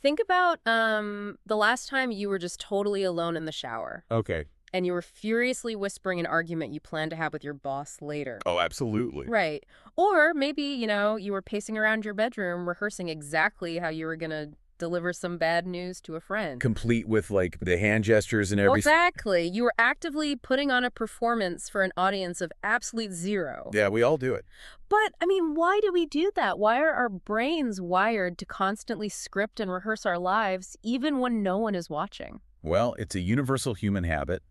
Think about the last time you were just totally alone in the shower. Okay. And you were furiously whispering an argument you planned to have with your boss later. Oh, absolutely. Right. Or maybe, you were pacing around your bedroom rehearsing exactly how you were going to deliver some bad news to a friend. Complete with, like, the hand gestures and Well, everything. exactly. You were actively putting on a performance for an audience of absolute zero. Yeah, we all do it. But, why do we do that? Why are our brains wired to constantly script and rehearse our lives even when no one is watching? Well, it's a universal human habit,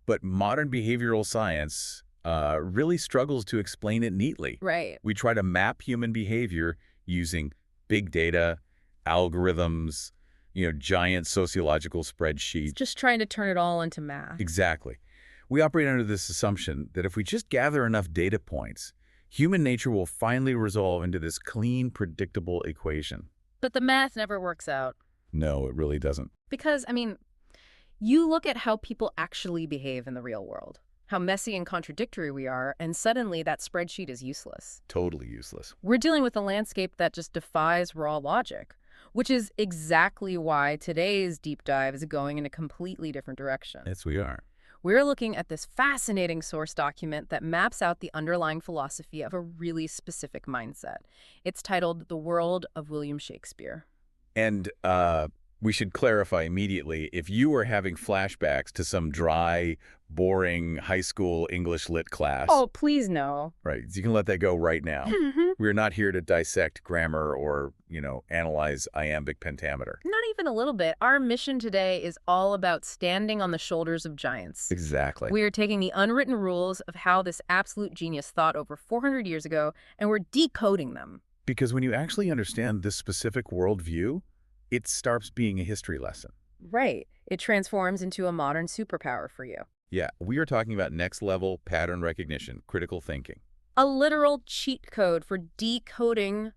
but modern behavioral science really struggles to explain it neatly. Right. We try to map human behavior using big data, algorithms, giant sociological spreadsheets. Just trying to turn it all into math. Exactly. We operate under this assumption that if we just gather enough data points, human nature will finally resolve into this clean, predictable equation. But the math never works out. No, it really doesn't. Because, you look at how people actually behave in the real world, how messy and contradictory we are, and suddenly that spreadsheet is useless. Totally useless. We're dealing with a landscape that just defies raw logic, which is exactly why today's deep dive is going in a completely different direction. Yes, we are. We're looking at this fascinating source document that maps out the underlying philosophy of a really specific mindset. It's titled The World of William Shakespeare. And we should clarify immediately, if you are having flashbacks to some dry, boring high school English lit class. Oh, please no. Right. You can let that go right now. We're not here to dissect grammar or, analyze iambic pentameter. Not even a little bit. Our mission today is all about standing on the shoulders of giants. Exactly. We are taking the unwritten rules of how this absolute genius thought over 400 years ago, and we're decoding them. Because when you actually understand this specific worldview, it starts being a history lesson. Right. It transforms into a modern superpower for you. Yeah, we are talking about next-level pattern recognition, critical thinking. A literal cheat code for decoding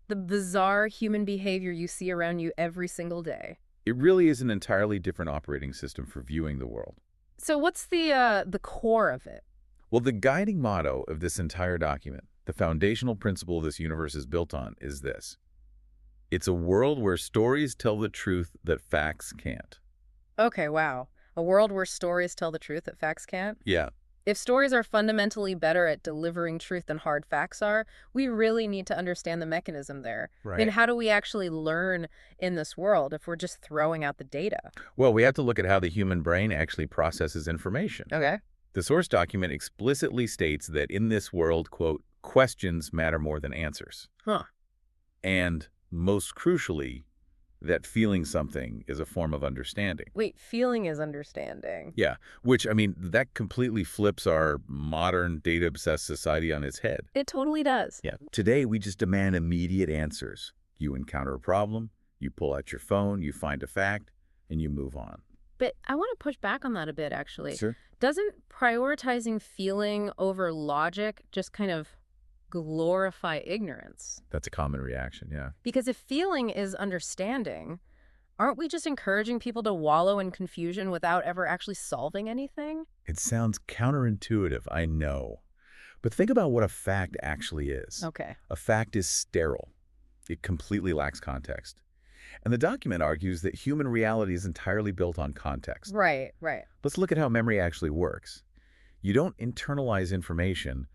the bizarre human behavior you see around you every single day. It really is an entirely different operating system for viewing the world. So what's the core of it? Well, the guiding motto of this entire document, the foundational principle this universe is built on, is this. It's a world where stories tell the truth that facts can't. Okay, wow. A world where stories tell the truth that facts can't? Yeah. If stories are fundamentally better at delivering truth than hard facts are, we really need to understand the mechanism there. Right. How do we actually learn in this world if we're just throwing out the data? Well, we have to look at how the human brain actually processes information. Okay. The source document explicitly states that in this world, quote, questions matter more than answers. Huh. And most crucially, that feeling something is a form of understanding. Wait, feeling is understanding. Yeah, which, that completely flips our modern data-obsessed society on its head. It totally does. Yeah. Today, we just demand immediate answers. You encounter a problem, you pull out your phone, you find a fact, and you move on. But I want to push back on that a bit, actually. Sure. Doesn't prioritizing feeling over logic just kind of glorify ignorance? That's a common reaction, yeah. Because if feeling is understanding, aren't we just encouraging people to wallow in confusion without ever actually solving anything? It sounds counterintuitive, I know. But think about what a fact actually is. Okay. A fact is sterile. It completely lacks context. And the document argues that human reality is entirely built on context. Right. Let's look at how memory actually works. You don't internalize information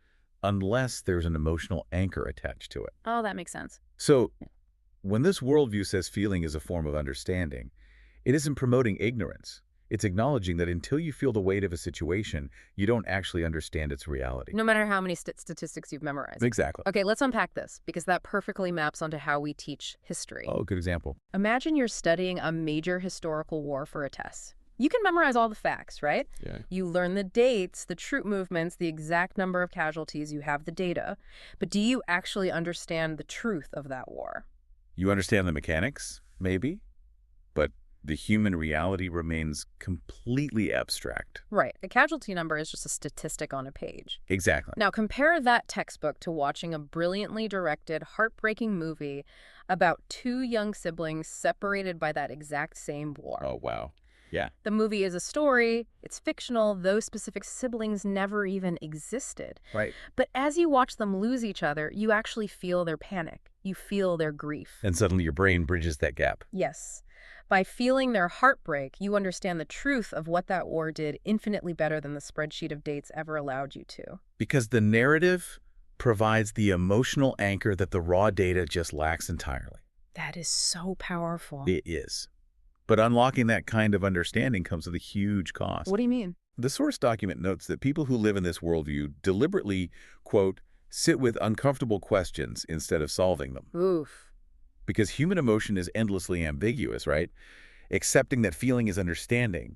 unless there's an emotional anchor attached to it. Oh, that makes sense. So, when this worldview says feeling is a form of understanding, it isn't promoting ignorance. It's acknowledging that until you feel the weight of a situation, you don't actually understand its reality. No matter how many statistics you've memorized. Exactly. Okay, let's unpack this, because that perfectly maps onto how we teach history. Oh, good example. Imagine you're studying a major historical war for a test. You can memorize all the facts, right? Yeah. You learn the dates, the troop movements, the exact number of casualties, you have the data. But do you actually understand the truth of that war? You understand the mechanics, maybe, but the human reality remains completely abstract. Right. A casualty number is just a statistic on a page. Exactly. Now, compare that textbook to watching a brilliantly directed, heartbreaking movie about two young siblings separated by that exact same war. Oh, wow. Yeah. The movie is a story, it's fictional, those specific siblings never even existed. Right. But as you watch them lose each other, you actually feel their panic. you feel their grief. And suddenly your brain bridges that gap. Yes. By feeling their heartbreak, you understand the truth of what that war did infinitely better than the spreadsheet of dates ever allowed you to. Because the narrative provides the emotional anchor that the raw data just lacks entirely. That is so powerful. It is. But unlocking that kind of understanding comes with a huge cost. What do you mean? The source document notes that people who live in this worldview deliberately, quote, sit with uncomfortable questions instead of solving them. Oof. Because human emotion is endlessly ambiguous, right? Accepting that feeling is understanding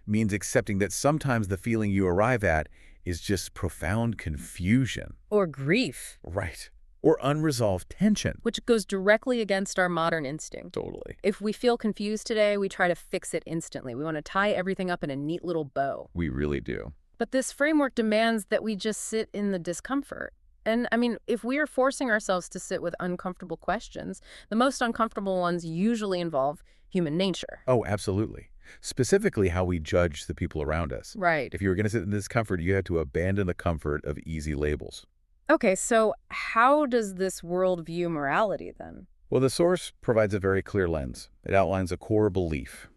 means accepting that sometimes the feeling you arrive at is just profound confusion. Or grief. Right. Or unresolved tension. Which goes directly against our modern instinct. Totally. If we feel confused today, we try to fix it instantly. We want to tie everything up in a neat little bow. We really do. But this framework demands that we just sit in the discomfort. And, I mean, if we are forcing ourselves to sit with uncomfortable questions, the most uncomfortable ones usually involve human nature. Oh, absolutely. Specifically how we judge the people around us. Right. If you were going to sit in discomfort, you had to abandon the comfort of easy labels. Okay, so how does this world view morality then? Well, the source provides a very clear lens. It outlines a core belief.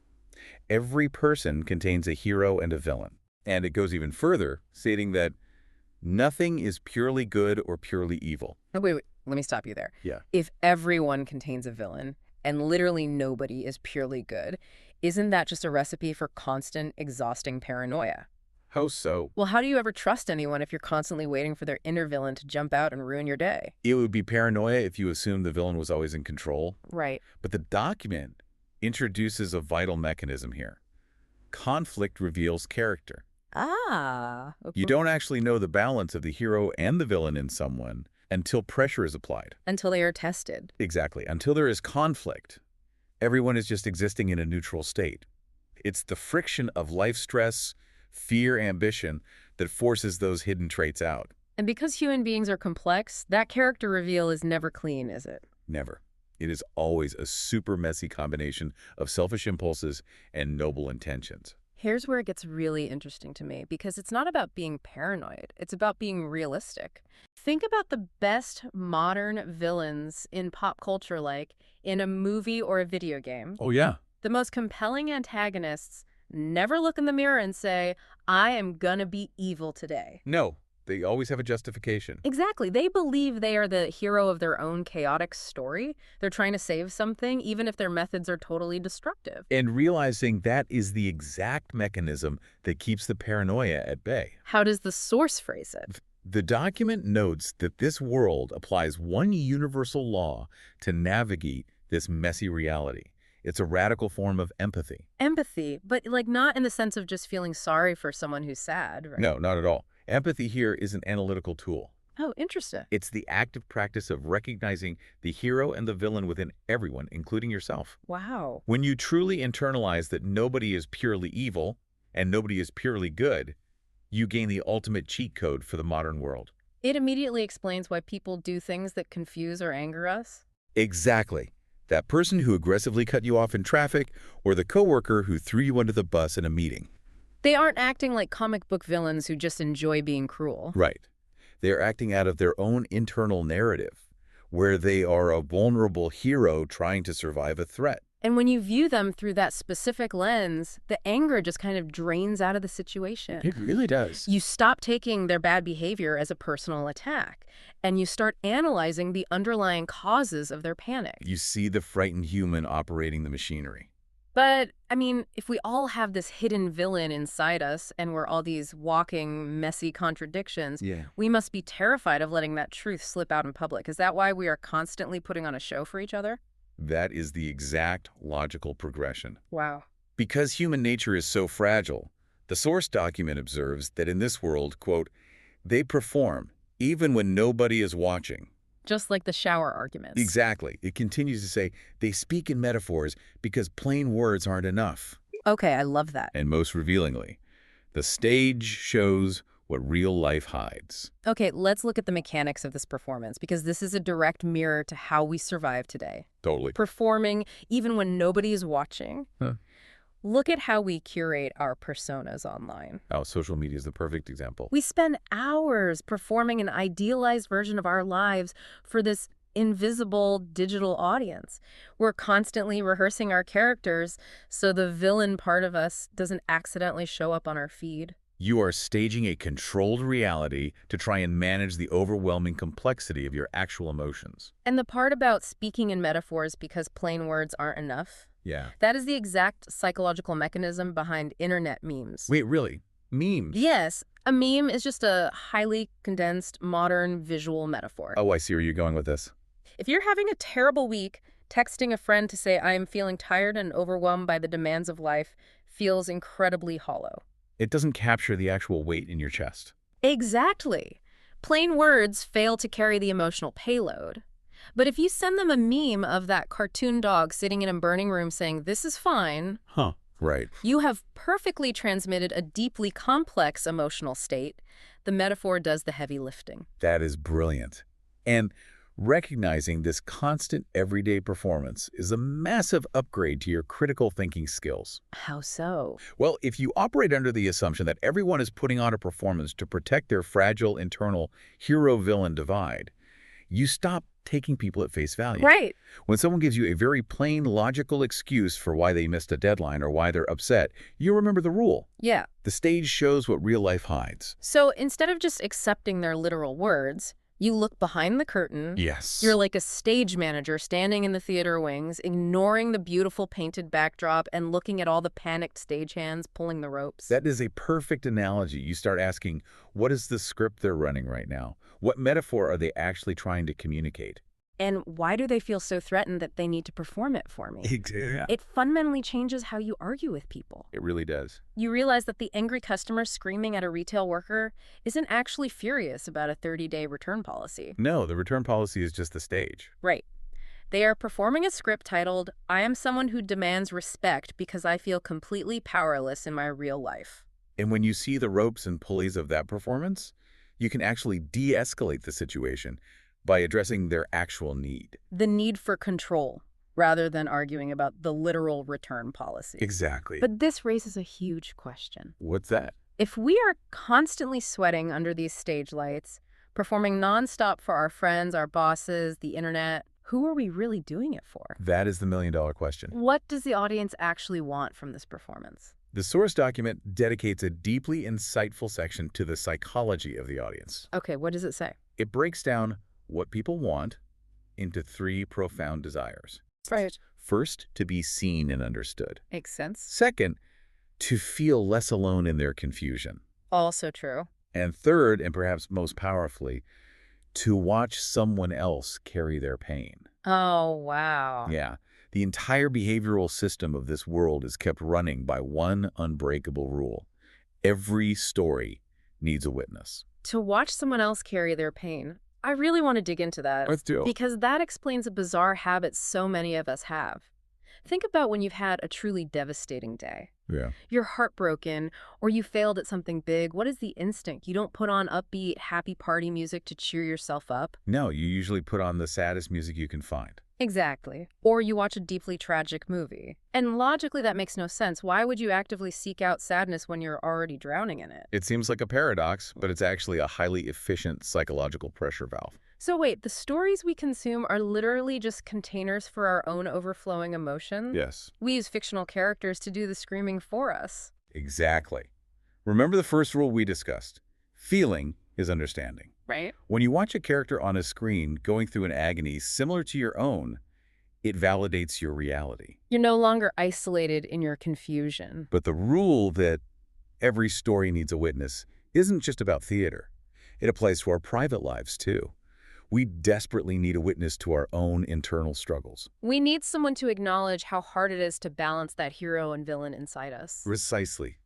Every person contains a hero and a villain. And it goes even further, stating that nothing is purely good or purely evil. Oh, wait, let me stop you there. Yeah. If everyone contains a villain and literally nobody is purely good, isn't that just a recipe for constant, exhausting paranoia? How so? Well, how do you ever trust anyone if you're constantly waiting for their inner villain to jump out and ruin your day? It would be paranoia if you assumed the villain was always in control. Right. But the document introduces a vital mechanism here. Conflict reveals character. Ah. You don't actually know the balance of the hero and the villain in someone until pressure is applied. Until they are tested. Exactly. Until there is conflict, everyone is just existing in a neutral state. It's the friction of life stress, fear, ambition that forces those hidden traits out. And because human beings are complex, that character reveal is never clean, is it? Never. It is always a super messy combination of selfish impulses and noble intentions. Here's where it gets really interesting to me, because it's not about being paranoid. It's about being realistic. Think about the best modern villains in pop culture, like in a movie or a video game. Oh, yeah. The most compelling antagonists never look in the mirror and say, I am gonna be evil today. No, they always have a justification. Exactly. They believe they are the hero of their own chaotic story. They're trying to save something, even if their methods are totally destructive. And realizing that is the exact mechanism that keeps the paranoia at bay. How does the source phrase it? The document notes that this world applies one universal law to navigate this messy reality. It's a radical form of empathy. Empathy, but like not in the sense of just feeling sorry for someone who's sad, right? No, not at all. Empathy here is an analytical tool. Oh, interesting. It's the active practice of recognizing the hero and the villain within everyone, including yourself. Wow. When you truly internalize that nobody is purely evil and nobody is purely good, you gain the ultimate cheat code for the modern world. It immediately explains why people do things that confuse or anger us. Exactly. That person who aggressively cut you off in traffic, or the coworker who threw you under the bus in a meeting. They aren't acting like comic book villains who just enjoy being cruel. Right. They're acting out of their own internal narrative, where they are a vulnerable hero trying to survive a threat. And when you view them through that specific lens, the anger just kind of drains out of the situation. It really does. You stop taking their bad behavior as a personal attack, and you start analyzing the underlying causes of their panic. You see the frightened human operating the machinery. But, I mean, if we all have this hidden villain inside us and we're all these walking, messy contradictions, we must be terrified of letting that truth slip out in public. Is that why we are constantly putting on a show for each other? That is the exact logical progression. Wow. Because human nature is so fragile, the source document observes that in this world, quote, they perform even when nobody is watching. Just like the shower arguments. Exactly. It continues to say they speak in metaphors because plain words aren't enough. Okay, I love that. And most revealingly, the stage shows what real life hides. Okay, let's look at the mechanics of this performance, because this is a direct mirror to how we survive today. Totally. Performing even when nobody is watching. Huh. Look at how we curate our personas online. Oh, social media is the perfect example. We spend hours performing an idealized version of our lives for this invisible digital audience. We're constantly rehearsing our characters so the villain part of us doesn't accidentally show up on our feed. You are staging a controlled reality to try and manage the overwhelming complexity of your actual emotions. And the part about speaking in metaphors because plain words aren't enough, Yeah. that is the exact psychological mechanism behind internet memes. Wait, really? Memes? Yes, a meme is just a highly condensed, modern visual metaphor. Oh, I see where you're going with this. If you're having a terrible week, texting a friend to say, I am feeling tired and overwhelmed by the demands of life, feels incredibly hollow. It doesn't capture the actual weight in your chest. Exactly. Plain words fail to carry the emotional payload. But if you send them a meme of that cartoon dog sitting in a burning room saying, this is fine, Right. you have perfectly transmitted a deeply complex emotional state. The metaphor does the heavy lifting. That is brilliant. And recognizing this constant everyday performance is a massive upgrade to your critical thinking skills. How so? Well, if you operate under the assumption that everyone is putting on a performance to protect their fragile internal hero-villain divide, you stop taking people at face value. Right. When someone gives you a very plain, logical excuse for why they missed a deadline or why they're upset, you remember the rule. Yeah. The stage shows what real life hides. So instead of just accepting their literal words, you look behind the curtain. Yes. You're like a stage manager standing in the theater wings, ignoring the beautiful painted backdrop and looking at all the panicked stagehands pulling the ropes. That is a perfect analogy. You start asking, what is the script they're running right now? What metaphor are they actually trying to communicate? And why do they feel so threatened that they need to perform it for me? Exactly. It fundamentally changes how you argue with people. It really does. You realize that the angry customer screaming at a retail worker isn't actually furious about a 30-day return policy. No, the return policy is just the stage. Right. They are performing a script titled, I am someone who demands respect because I feel completely powerless in my real life. And when you see the ropes and pulleys of that performance, you can actually de-escalate the situation by addressing their actual need. The need for control, rather than arguing about the literal return policy. Exactly. But this raises a huge question. What's that? If we are constantly sweating under these stage lights, performing nonstop for our friends, our bosses, the internet, who are we really doing it for? That is the million-dollar question. What does the audience actually want from this performance? The source document dedicates a deeply insightful section to the psychology of the audience. Okay, what does it say? It breaks down what people want into 3 profound desires. Right. First, to be seen and understood. Makes sense. Second, to feel less alone in their confusion. Also true. And third, and perhaps most powerfully, to watch someone else carry their pain. Oh, wow. Yeah. The entire behavioral system of this world is kept running by one unbreakable rule. Every story needs a witness. To watch someone else carry their pain. I really want to dig into that. Let's do it. Because that explains a bizarre habit so many of us have. Think about when you've had a truly devastating day. Yeah. You're heartbroken, or you failed at something big. What is the instinct? You don't put on upbeat, happy party music to cheer yourself up? No, you usually put on the saddest music you can find. Exactly. Or you watch a deeply tragic movie. And logically, that makes no sense. Why would you actively seek out sadness when you're already drowning in it? It seems like a paradox, but it's actually a highly efficient psychological pressure valve. So wait, the stories we consume are literally just containers for our own overflowing emotion? Yes. We use fictional characters to do the screaming for us. Exactly. Remember the first rule we discussed. Feeling is understanding. Right? When you watch a character on a screen going through an agony similar to your own, it validates your reality. You're no longer isolated in your confusion. But the rule that every story needs a witness isn't just about theater. It applies to our private lives, too. We desperately need a witness to our own internal struggles. We need someone to acknowledge how hard it is to balance that hero and villain inside us. Precisely.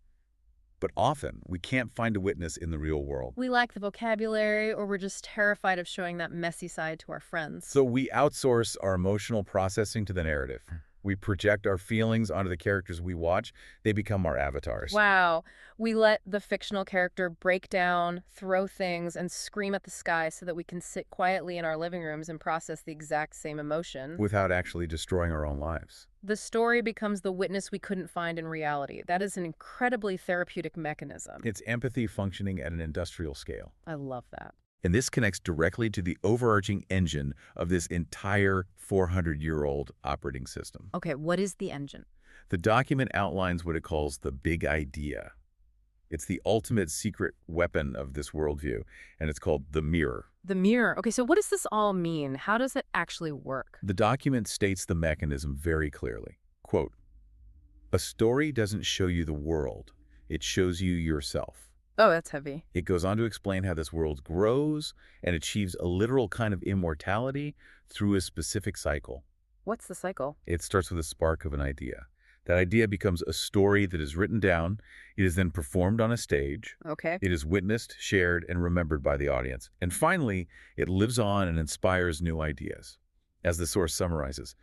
But often, we can't find a witness in the real world. We lack the vocabulary, or we're just terrified of showing that messy side to our friends. So we outsource our emotional processing to the narrative. We project our feelings onto the characters we watch. They become our avatars. Wow. We let the fictional character break down, throw things, and scream at the sky so that we can sit quietly in our living rooms and process the exact same emotion. Without actually destroying our own lives. The story becomes the witness we couldn't find in reality. That is an incredibly therapeutic mechanism. It's empathy functioning at an industrial scale. I love that. And this connects directly to the overarching engine of this entire 400-year-old operating system. Okay, what is the engine? The document outlines what it calls the big idea. It's the ultimate secret weapon of this worldview, and it's called the mirror. The mirror. Okay, so what does this all mean? How does it actually work? The document states the mechanism very clearly. Quote, "A story doesn't show you the world. It shows you yourself." Oh, that's heavy. It goes on to explain how this world grows and achieves a literal kind of immortality through a specific cycle. What's the cycle? It starts with a spark of an idea. That idea becomes a story that is written down. It is then performed on a stage. Okay. It is witnessed, shared, and remembered by the audience. And finally, it lives on and inspires new ideas. As the source summarizes,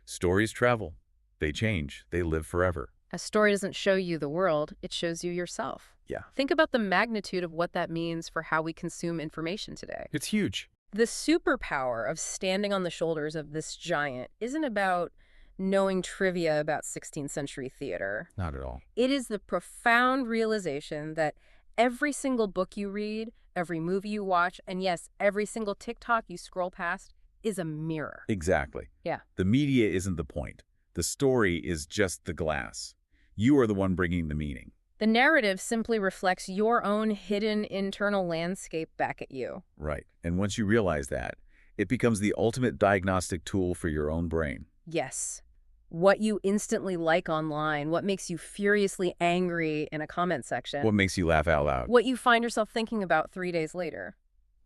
stories travel. They change. They live forever. A story doesn't show you the world, it shows you yourself. Yeah. Think about the magnitude of what that means for how we consume information today. It's huge. The superpower of standing on the shoulders of this giant isn't about knowing trivia about 16th century theater. Not at all. It is the profound realization that every single book you read, every movie you watch, and yes, every single TikTok you scroll past is a mirror. Exactly. Yeah. The media isn't the point. The story is just the glass. You are the one bringing the meaning. The narrative simply reflects your own hidden internal landscape back at you. Right. And once you realize that, it becomes the ultimate diagnostic tool for your own brain. Yes. What you instantly like online, what makes you furiously angry in a comment section. What makes you laugh out loud? What you find yourself thinking about 3 days later.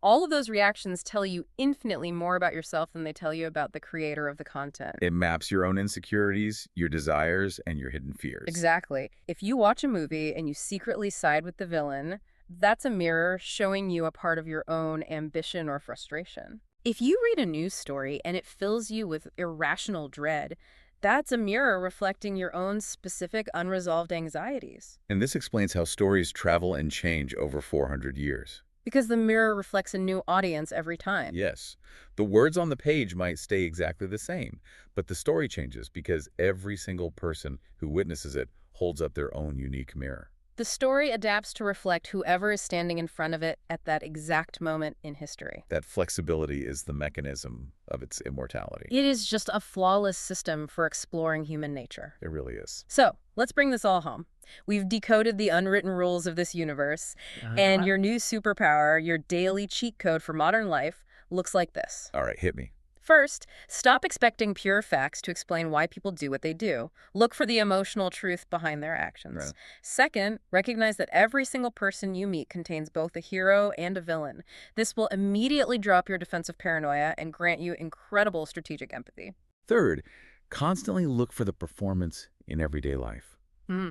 All of those reactions tell you infinitely more about yourself than they tell you about the creator of the content. It maps your own insecurities, your desires, and your hidden fears. Exactly. If you watch a movie and you secretly side with the villain, that's a mirror showing you a part of your own ambition or frustration. If you read a news story and it fills you with irrational dread, that's a mirror reflecting your own specific unresolved anxieties. And this explains how stories travel and change over 400 years. Because the mirror reflects a new audience every time. Yes. The words on the page might stay exactly the same, but the story changes because every single person who witnesses it holds up their own unique mirror. The story adapts to reflect whoever is standing in front of it at that exact moment in history. That flexibility is the mechanism of its immortality. It is just a flawless system for exploring human nature. It really is. So, let's bring this all home. We've decoded the unwritten rules of this universe, and your new superpower, your daily cheat code for modern life, looks like this. All right, hit me. First, stop expecting pure facts to explain why people do what they do. Look for the emotional truth behind their actions. Right. Second, recognize that every single person you meet contains both a hero and a villain. This will immediately drop your defensive paranoia and grant you incredible strategic empathy. Third, constantly look for the performance in everyday life.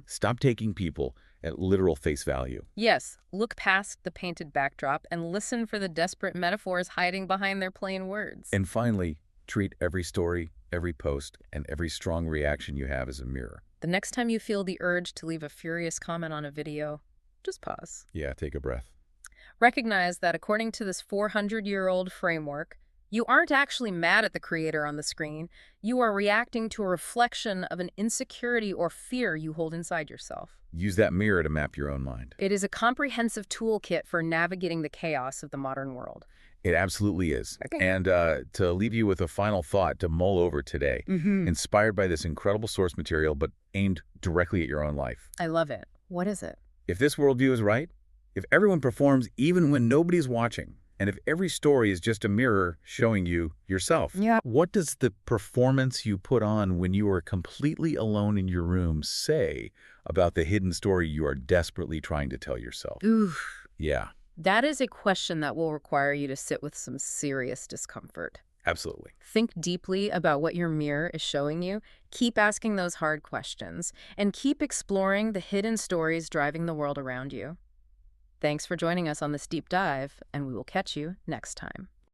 Stop taking people at literal face value. Yes, look past the painted backdrop and listen for the desperate metaphors hiding behind their plain words. And finally, treat every story, every post, and every strong reaction you have as a mirror. The next time you feel the urge to leave a furious comment on a video, just pause. Yeah, take a breath. Recognize that according to this 400-year-old framework, you aren't actually mad at the creator on the screen. You are reacting to a reflection of an insecurity or fear you hold inside yourself. Use that mirror to map your own mind. It is a comprehensive toolkit for navigating the chaos of the modern world. It absolutely is. Okay. And to leave you with a final thought to mull over today, inspired by this incredible source material, but aimed directly at your own life. I love it. What is it? If this worldview is right, if everyone performs even when nobody's watching, and if every story is just a mirror showing you yourself, what does the performance you put on when you are completely alone in your room say about the hidden story you are desperately trying to tell yourself? Oof. Yeah. That is a question that will require you to sit with some serious discomfort. Absolutely. Think deeply about what your mirror is showing you. Keep asking those hard questions, and keep exploring the hidden stories driving the world around you. Thanks for joining us on this deep dive, and we will catch you next time.